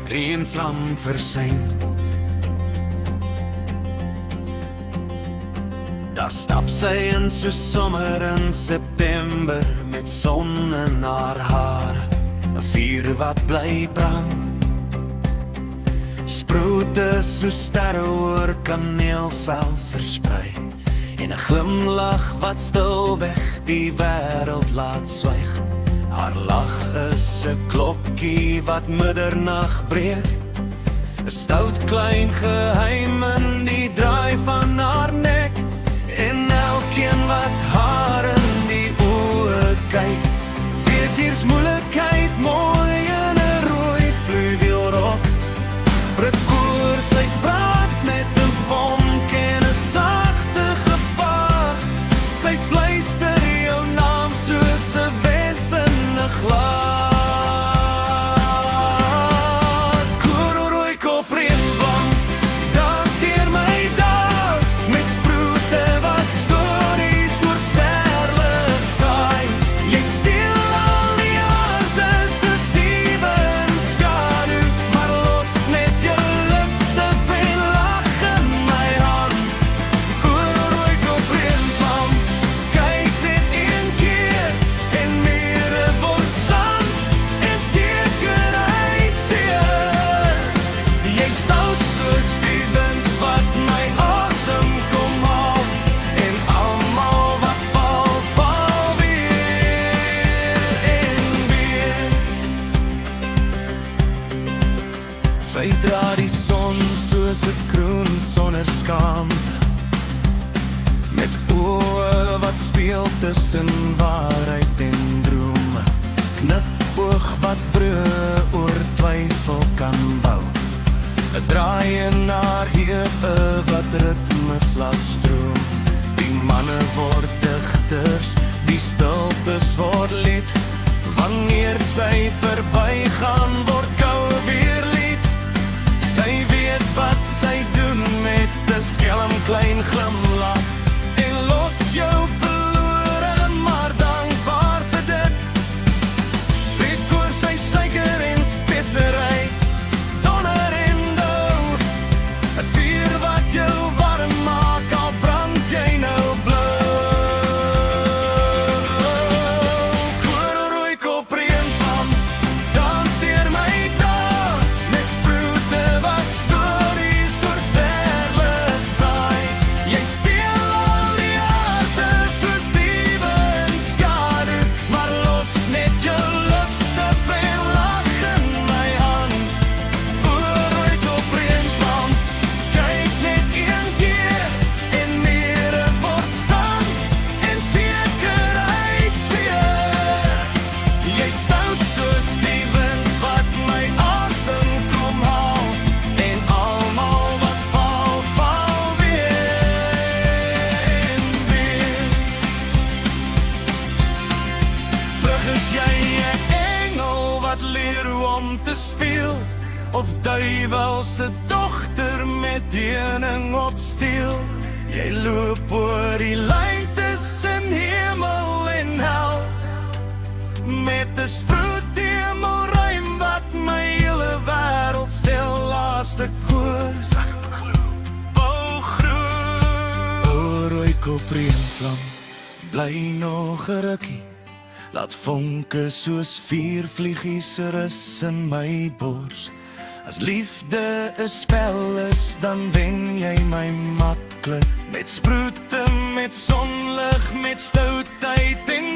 reënvlam versyn. Daar stap sy in so sommer in September, met son in haar haar, 'n vuur wat bly brand. Sproete so sterre oor kaneelvel versprei, en 'n glimlag wat stilweg die wêreld laat swyg. Haar lag is 'n klokkie wat middernag breek, 'n stout klein geheim in die draai van haar nek. En elkeen wat haar in die oë kyk, weet hier's moeilikheid mooi in 'n rooi fluweelrok. Prekoor sy praat met 'n vonk en 'n sagte gevaar. Sy fluister jou naam soos 'n wens in 'n glas. Kororooi kop reënvlam, dans deur my dag, met sproete wat stories oor sterlig saai. Jy steel al die aarde soos diewe in skadu, maar los net jou lipstif en lach in my hand. Kororooi kop reënvlam, kyk net een keer en mere word sand en sekerheid seer. Jy stout soos die wind wat my asem kom haal, en almal wat val, val weer en weer. Sy dra die son soos 'n kroon sonder skaamte, met oë wat speel tussen waarheid en droom, knipoog wat brûe oor twyfel kan bou, 'n draai in haar heupe wat ritmes laat stroom. Die manne word digters, die stiltes word lied, wanneer sy verbygaan word kou weer lied. Sy weet wat sy doen met 'n skelm klein glimlach, en los jou verlore maar dankbaar vir dit. Breek oor sy suiker en spesery, donder en dou, 'n vuur wat jou warm maak al brand jy nou blou. Kororooi kop reënvlam, dans deur my dag, met sproete wat stories oor sterlig saai. Jy steel al die aarde soos diewe in skadu, maar los net jou lipstif en lach in my hand. Kororooi kop reënvlam, kyk net een keer en mere word sand en sekerheid seer. Jy stout soos die wind wat my asem kom haal, en almal wat val, val weer en weer. Brug is jy 'n engel wat leer hoe om te speel, of duiwelse dogter met heuning op stiel. Jy loop oor die lyn tussen hemel en hel, met 'n sproethemelruim wat my hele wêreld stil. Laaste koers, o groen. O rooi kop reënvlam, bly nog 'n rukkie, laat vonke soos vuurvliegies rus in my bors. As liefde 'n spel is, dan wen jy my maklik, met sproete, met sonlig, met stoutheid en